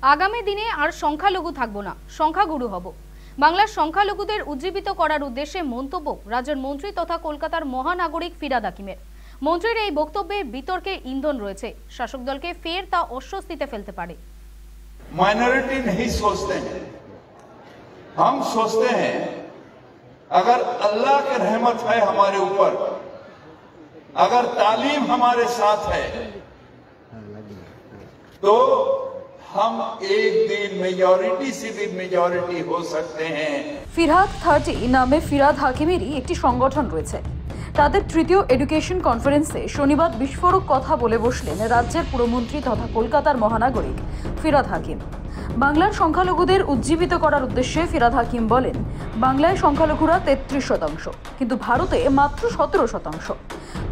আগামী দিনে আর সংখ্যালঘু থাকবো না, সংখ্যাগুরু হব। বাংলার সংখ্যালঘুদের উজ্জীবিত করার উদ্দেশ্যে মন্তব্য রাজ্যের মন্ত্রী তথা কলকাতার মহানাগরিক ফিরহাদ হাকিমের। মন্ত্রীর এই বক্তব্যে বিতর্কে ইন্ধন রয়েছে, শাসক দলকে ফের তা অস্বস্তিতে ফেলতে পারে। माइनॉरिटी नहीं सोचते हैं, हम सोचते हैं अगर अल्लाह की रहमत है हमारे ऊपर, अगर तालीम हमारे साथ है तो हम एक दिन मेजॉरिटी से भी मेजॉरिटी हो सकते हैं। ফিরহাদ 30 নামে ফিরহাদ হাকিমেরই একটি সংগঠন রয়েছে। তাদের তৃতীয় এডুকেশন কনফারেন্সে শনিবার বিস্ফোরক কথা বলে বসলেন রাজ্যের পুরমন্ত্রী তথা কলকাতার মহানাগরিক ফিরহাদ হাকিম। বাংলার সংখ্যালঘুদের উজ্জীবিত করার উদ্দেশ্যে ফিরহাদ হাকিম বলেন, বাংলায় সংখ্যালঘুরা 33%, কিন্তু ভারতে মাত্র 17%।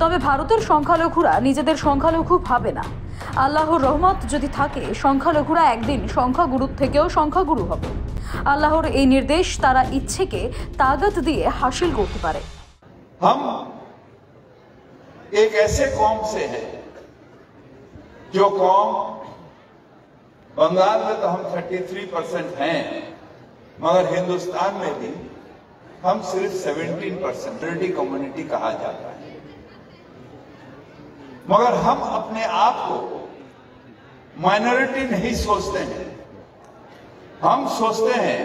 তবে ভারতের সংখ্যালঘুরা নিজেদের সংখ্যালঘু ভাবে না। আল্লাহর রহমত যদি থাকে, সংখ্যালঘুরা একদিন সংখ্যাগুরুর থেকেও সংখ্যাগুরু হবে। আল্লাহর এই নির্দেশ তারা ইচ্ছেকে তাগত দিয়ে হাসিল করতে পারে। हम एक ऐसे कौम से हैं जो कौम, बंगाल में तो हम 33% हैं, मगर हिंदुस्तान में भी हम सिर्फ 17% कम्युनिटी कहा जाता है। मगर हम अपने आप को माइनॉरिटी नहीं सोचते हैं, हम सोचते हैं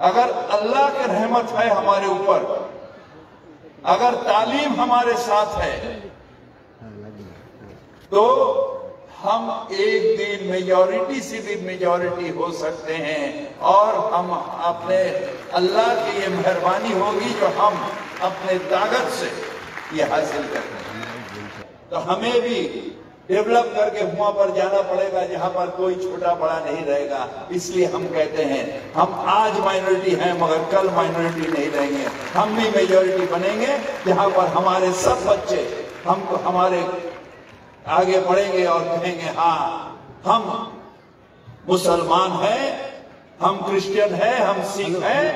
अगर अल्लाह की रहमत है हमारे ऊपर, अगर तालीम हमारे साथ है तो हम एक दिन मेजॉरिटी से भी मेजॉरिटी हो सकते हैं और हम अपने अल्लाह की ये मेहरबानी होगी जो हम अपने ताकत से ये हासिल करते हैं। तो हमें भी डेवलप करके वहां पर जाना पड़ेगा जहां पर कोई छोटा बड़ा नहीं रहेगा। इसलिए हम कहते हैं हम आज माइनॉरिटी हैं मगर कल माइनॉरिटी नहीं रहेंगे, हम भी मेजॉरिटी बनेंगे जहां पर हमारे सब बच्चे हमको हमारे आगे बढ़ेंगे और कहेंगे हाँ हम मुसलमान हैं, हम क्रिश्चियन हैं, हम सिख हैं।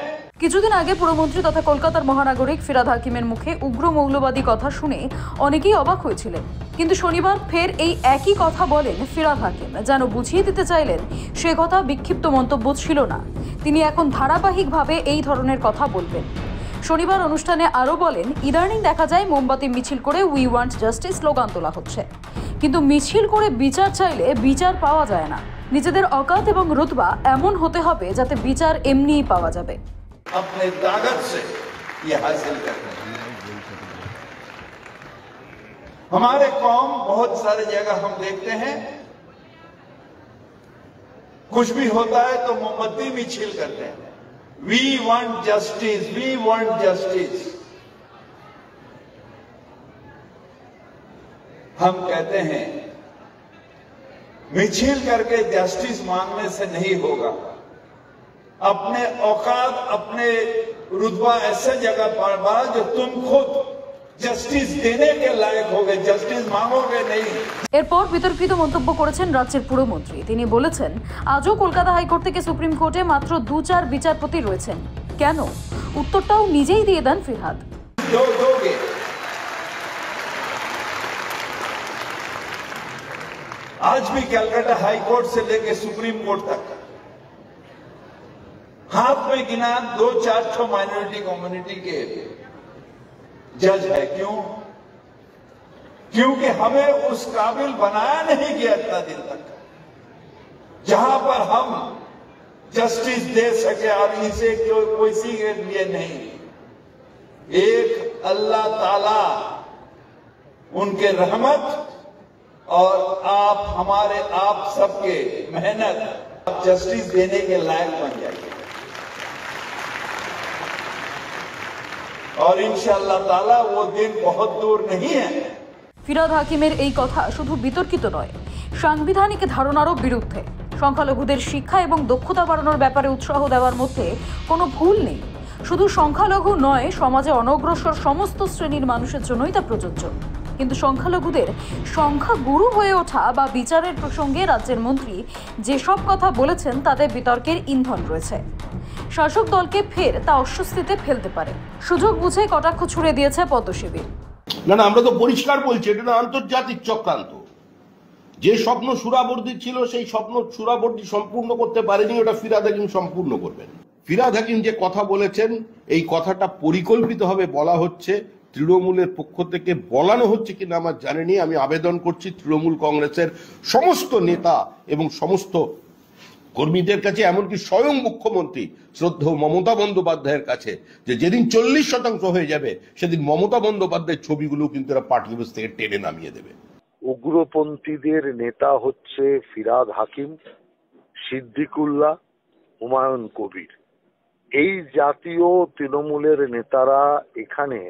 কিছুদিন আগে পুরমন্ত্রী তথা কলকাতার মহানাগরিক ফিরহাদ হাকিমের মুখে উগ্র মৌলবাদী কথা শুনে অনেকেই অবাক হয়েছিলেন, কিন্তু শনিবার ফের এই একই কথা বলেন ফিরহাদ হাকিম, যেন বুঝিয়ে দিতে চাইলেন সে কথা বিক্ষিপ্ত মন্তব্য ছিল না। তিনি এখন ধারাবাহিকভাবে এই ধরনের কথা বলবেন। শনিবার অনুষ্ঠানে আরও বলেন, ইদানিং দেখা যায় মোমবাতি মিছিল করে উই ওয়ান্ট জাস্টিস স্লোগান তোলা হচ্ছে, কিন্তু মিছিল করে বিচার চাইলে বিচার পাওয়া যায় না। নিজেদের অকাত এবং রুতবা এমন হতে হবে যাতে বিচার এমনিই পাওয়া যাবে। अपने ताकत से ये हासिल करते हैं। हमारे कौम बहुत सारे जगह हम देखते हैं कुछ भी होता है तो मोमबत्ती मिছিল करते हैं, we want justice, we want justice. हम कहते हैं मिছিল करके जस्टिस मांगने से नहीं होगा। अपने औकात, अपने रुतबा ऐसे जगह पर बढ़ा जो तुम खुद जस्टिस देने के लायक होगे, जस्टिस मांगोगे नहीं। এরপর বিতর্কিত মন্তব্য করেছেন রাজ্যের পুরমন্ত্রী। তিনি বলেছেন, আজও কলকাতা হাইকোর্ট থেকে সুপ্রিম কোর্টে মাত্র 2-4 বিচারপতি রয়েছেন। কেন? উত্তরটাও নিজেই দিয়ে দেন ফিরহাদ। आज भी कलकत्ता हाईकोर्ट से लेकर सुप्रीम कोर्ट तक हाथ में गिना 2-4 माइनॉरिटी कम्युनिटी के जज है। क्यों? क्योंकि हमें उस काबिल बनाया नहीं गया इतना दिन तक जहां पर हम जस्टिस दे सके। और इसे किसी के लिए नहीं, एक अल्लाह ताला उनके रहमत और आप हमारे आप सबके मेहनत जस्टिस देने के लायक बन जाएंगे और इंशाअल्लाह ताला वो दिन बहुत दूर नहीं है। ফিরহাদ হাকিমের এই কথা শুধু বিতর্কিত নয়, সাংবিধানিক ধারণারও বিরুদ্ধে। সংখ্যালঘুদের শিক্ষা এবং দক্ষতা বাড়ানোর ব্যাপারে উৎসাহ দেওয়ার মধ্যে কোনো ভুল নেই। শুধু সংখ্যালঘু নয়, সমাজে অনগ্রসর সমস্ত শ্রেণীর মানুষের জন্যই তা প্রযোজ্য। কিন্তু সংখ্যালঘুদের সংখ্যাগুরু হয়ে ওঠা বা বিচারের প্রসঙ্গে রাজ্যের মন্ত্রী যেসব কথা বলেছেন তাতে বিতর্কের ইন্ধন রয়েছে। শাসক দলকে ফের তা অস্বস্তিতে ফেলতে পারে। সুযোগ বুঝে কটাক্ষ ছুড়ে দিয়েছে পদ্মশিবির। না, আমরা তো পরিষ্কার বলছি এটা আন্তর্জাতিক চক্রান্ত। যে স্বপ্ন সুরাবর্দী ছিল সেই স্বপ্ন সুরাবর্দী সম্পূর্ণ করতে পারেনি, ওটা ফিরহাদ হাকিম সম্পূর্ণ করবেন। ফিরহাদ হাকিম যে কথা বলেছেন এই কথাটা পরিকল্পিতভাবে বলা হচ্ছে, তৃণমূলের পক্ষ থেকে বলানো হচ্ছে কিনা আমার জানেনি। আমি আবেদন করছি তৃণমূল কংগ্রেসের সমস্ত নেতা এবং সমস্ত কর্মীদের কাছে, এমনকি স্বয়ং মুখ্যমন্ত্রী শ্রদ্ধেয় মমতা বন্দ্যোপাধ্যায়ের কাছে, যে যেদিন 40% হয়ে যাবে সেদিন মমতা বন্দ্যোপাধ্যায়ের ছবিগুলো কিন্তু এরা পার্টি অফিস থেকে টেনে নামিয়ে দেবে। উগ্রপন্থীদের নেতা হচ্ছে ফিরহাদ হাকিম, সিদ্দিকুল্লাহ, হুমায়ুন কবির। এই জাতীয় তৃণমূলের নেতারা এখানে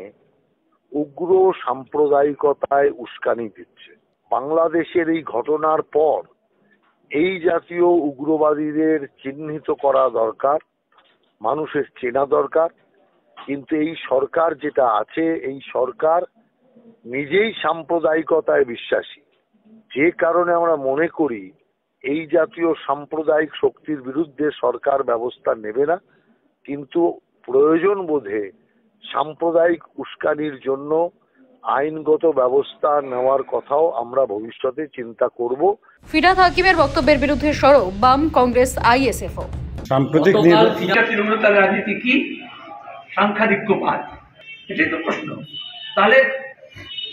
উগ্র সাম্প্রদায়িকতায় উস্কানি দিচ্ছে। বাংলাদেশের এই ঘটনার পর এই জাতীয় উগ্রবাদীদের চিহ্নিত করা দরকার, মানুষের চেনা দরকার। কিন্তু এই সরকার যেটা আছে, এই সরকার নিজেই সাম্প্রদায়িকতায় বিশ্বাসী। যে কারণে আমরা মনে করি এই জাতীয় সাম্প্রদায়িক শক্তির বিরুদ্ধে সরকার ব্যবস্থা নেবে না, কিন্তু প্রয়োজন বোধে সাম্প্রদায়িক উস্কানির জন্য আইনগত ব্যবস্থা নেওয়ার কথাও আমরা ভবিষ্যতে চিন্তা করব। ফিরহাদ হাকিমের বক্তব্যের বিরুদ্ধে সরব বাম, কংগ্রেস, আইএসএফও। সাম্প্রতিক তৃণমূল তার রাজনীতি কি সাংখ্যাধিক্যবাদ, এটাই তো প্রশ্ন। তাহলে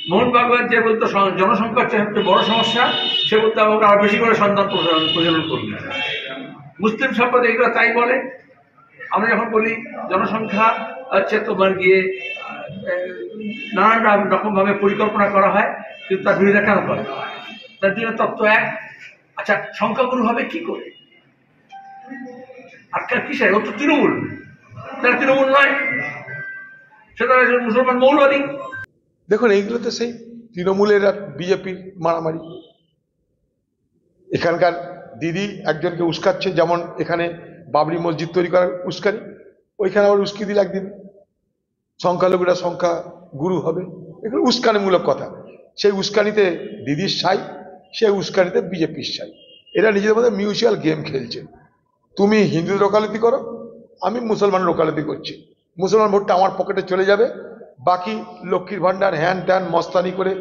মোহন ভাগবত যে বলতো জনসংখ্যা হচ্ছে সবচেয়ে বড় সমস্যা, সে বলতে আমাকে আরো বেশি করে সন্তান প্রজনন করবে। মুসলিম সম্প্রদায় এগুলো তাই বলে। আমরা যখন বলি জনসংখ্যা হচ্ছে তোমার গিয়ে নানান রকম ভাবে পরিকল্পনা করা হয়, কিন্তু তার বিরোধিতা কেন করে? তার জন্য তত্ত্ব এক। আচ্ছা, সংখ্যাগুরু হবে কি করে? আজকাল কিসের? ও তো তৃণমূল, তারা তৃণমূল নয়, সেটা মুসলমান মৌলবাদী। দেখুন, এইগুলো তো সেই তৃণমূলের আর বিজেপির মারামারি। এখানকার দিদি একজনকে উস্কাচ্ছে, যেমন এখানে বাবরি মসজিদ তৈরি করার উস্কানি, ওইখানে আবার উস্কি দিল একদিন সংখ্যালঘুরা সংখ্যা গুরু হবে। এগুলো উস্কানিমূলক কথা। সেই উস্কানিতে দিদির সাই, সেই উস্কানিতে বিজেপির সাই। এরা নিজেদের মধ্যে মিউচুয়াল গেম খেলছে। তুমি হিন্দুদের ওকালতি করো, আমি মুসলমানের ওকালতি করছি। মুসলমান ভোটটা আমার পকেটে চলে যাবে, বাকি লক্ষ্মীর ভান্ডার হ্যান ত্যান মস্তানি করে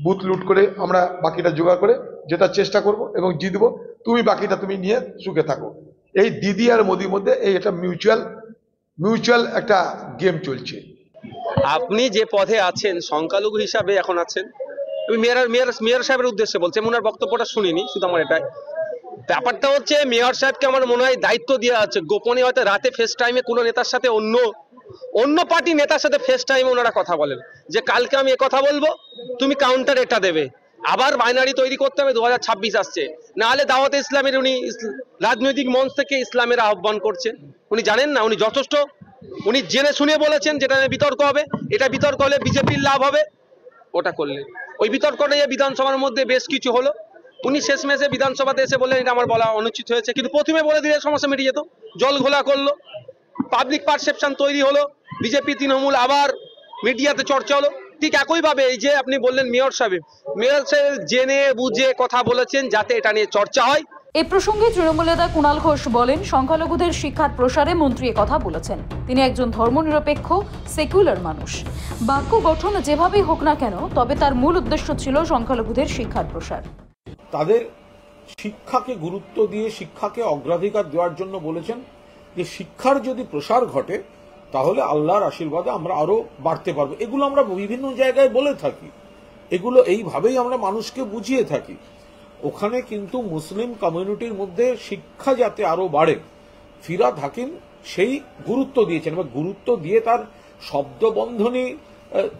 বুথ লুট করে আমরা বাকিটা জোগাড় করে যেটা চেষ্টা করব এবং জিতবো, তুমি বাকিটা তুমি নিয়ে সুখে থাকো। এই দিদি আর মোদির মধ্যে এই একটা মিউচুয়াল একটা গেম চলছে। আপনি যে পদে আছেন, সংখ্যালঘু হিসাবে এখন আছেন, আমি মেয়র সাহেবের উদ্দেশ্যে বলছি, ওনার বক্তব্যটা শুনিনি, শুধু আমার এটাই ব্যাপারটা হচ্ছে, মেয়র সাহেবকে আমার মনে হয় দায়িত্ব দেওয়া আছে, গোপনে হয়তো রাতে ফেস টাইমে কোনো নেতার সাথে অন্য পার্টি নেতার সাথে ফেস টাইমে ওনারা কথা বলেন যে কালকে আমি কথা বলবো, তুমি কাউন্টার এটা দেবে। আবার বাইনারি তৈরি করতে হবে, 2026 আসছে, না হলে দাওয়াতে ইসলামের উনি রাজনৈতিক মঞ্চ থেকে ইসলামের আহ্বান করছেন। উনি জানেন না, উনি যথেষ্ট, উনি জেনে শুনে বলেছেন যেটা বিতর্ক হবে, এটা বিতর্ক হলে বিজেপির লাভ হবে, ওটা করলে ওই বিতর্ক নিয়ে বিধানসভার মধ্যে বেশ কিছু হলো। উনি শেষমেশে বিধানসভাতে এসে বললেন এটা আমার বলা অনুচিত হয়েছে, কিন্তু প্রথমে বলে দিলে সমস্যা মিটে যেত। জল ঘোলা করলো, পাবলিক পারসেপশন তৈরি হলো, বিজেপি তৃণমূল আবার মিডিয়াতে চর্চা হলো। ঠিক একইভাবে এই যে আপনি বললেন মেয়র সাহেব জেনে বুঝে কথা বলেছেন যাতে এটা নিয়ে চর্চা হয়। এ প্রসঙ্গে তৃণমূল নেতা কুণাল ঘোষ বলেন, সংখ্যালঘুদের শিক্ষার প্রসারে মন্ত্রী কথা বলেছেন। তিনি একজন ধর্মনিরপেক্ষ সেকুলার মানুষ। বাক্য গঠন যেভাবেই হোক না কেন, তবে তার মূল উদ্দেশ্য ছিল সংখ্যালঘুদের শিক্ষার প্রসার। তাদের শিক্ষাকে গুরুত্ব দিয়ে শিক্ষাকে অগ্রাধিকার দেওয়ার জন্য বলেছেন যে শিক্ষার যদি প্রসার ঘটে তাহলে আল্লাহর আশীর্বাদে আমরা আরো বাড়তে পারবো। এগুলো আমরা বিভিন্ন জায়গায় বলে থাকি, এগুলো এইভাবেই আমরা মানুষকে বুঝিয়ে থাকি। ওখানে কিন্তু মুসলিম কমিউনিটির মধ্যে শিক্ষা যাতে আরো বাড়ে, ফিরহাদ হাকিম সেই গুরুত্ব দিয়েছেন এবং গুরুত্ব দিয়ে তার শব্দবন্ধনী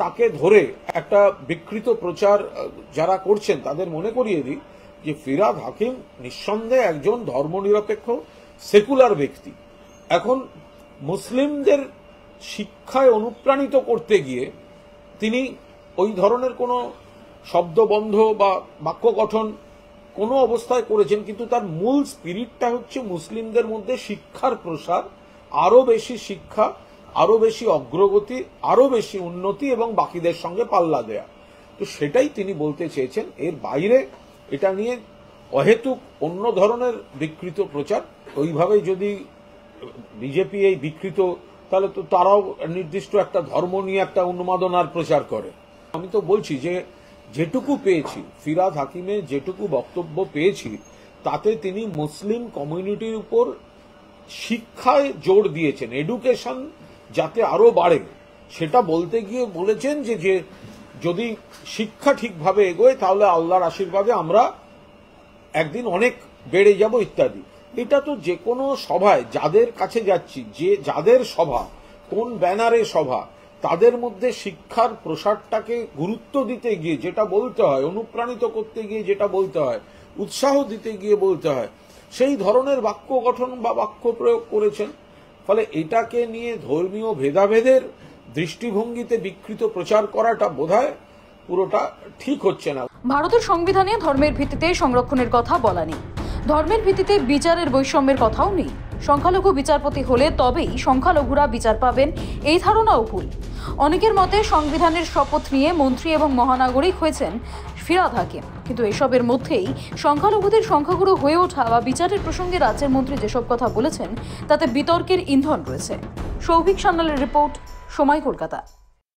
তাকে ধরে একটা বিকৃত প্রচার যারা করছেন তাদের মনে করিয়ে দিই যে ফিরহাদ হাকিম নিঃসন্দেহে একজন ধর্মনিরপেক্ষ সেকুলার ব্যক্তি। এখন মুসলিমদের শিক্ষায় অনুপ্রাণিত করতে গিয়ে তিনি ওই ধরনের কোনো শব্দবন্ধ বা বাক্য গঠন কোনো অবস্থায় করেছেন, কিন্তু তার মূল স্পিরিটটা হচ্ছে মুসলিমদের মধ্যে শিক্ষার প্রসার, আরো বেশি শিক্ষা, আরো বেশি অগ্রগতি, আরো বেশি উন্নতি এবং বাকিদের সঙ্গে পাল্লা দেয়া। তো সেটাই তিনি বলতে চেয়েছেন। এর বাইরে এটা নিয়ে অহেতুক অন্য ধরনের বিকৃত প্রচার, ওইভাবেই যদি বিজেপি এই বিকৃত, তাহলে তো তারাও নির্দিষ্ট একটা ধর্ম নিয়ে একটা উন্মাদনার প্রচার করে। আমি তো বলছি যে যেটুকু পেয়েছি, ফিরহাদ হাকিমের যেটুকু বক্তব্য পেয়েছি, তাতে তিনি মুসলিম কমিউনিটির উপর শিক্ষায় জোর দিয়েছেন, এডুকেশন যাতে আরো বাড়ে সেটা বলতে গিয়ে বলেছেন যে যদি শিক্ষা ঠিকভাবে এগোয় তাহলে আল্লাহর আশীর্বাদে আমরা একদিন অনেক বেড়ে যাব ইত্যাদি। এটা তো যে কোনো সভায় যাদের কাছে যাচ্ছি, যাদের সভা, কোন ব্যানারে সভা, তাদের মধ্যে শিক্ষার প্রসারটাকে গুরুত্ব দিতে গিয়ে যেটা বলতে হয়, অনুপ্রাণিত করতে গিয়ে যেটা বলতে হয়, উৎসাহ দিতে গিয়ে বলতে হয়, সেই ধরনের বাক্য গঠন বা বাক্য প্রয়োগ করেছেন। ফলে এটাকে নিয়ে ধর্মীয় ভেদাভেদের দৃষ্টিভঙ্গিতে বিকৃত প্রচার করাটা বোধহয় পুরোটা ঠিক হচ্ছে না। ভারতের সংবিধানে ধর্মের ভিত্তিতে সংরক্ষণের কথা বলা নেই, ধর্মের ভিত্তিতে বিচারের বৈষম্যের কথাও নেই। সংখ্যালঘু বিচারপতি হলে তবেই সংখ্যালঘুরা বিচার পাবেন, এই ধারণাও ভুল। অনেকের মতে সংবিধানের শপথ নিয়ে মন্ত্রী এবং মহানাগরিক হয়েছেন ফিরহাদ হাকিম, কিন্তু এসবের মধ্যেই সংখ্যালঘুদের সংখ্যাগুরু হয়ে ওঠা বা বিচারের প্রসঙ্গে রাজ্যের মন্ত্রী যেসব কথা বলেছেন তাতে বিতর্কের ইন্ধন রয়েছে। সৌভিক সান্যালের রিপোর্ট, সময়, কলকাতা।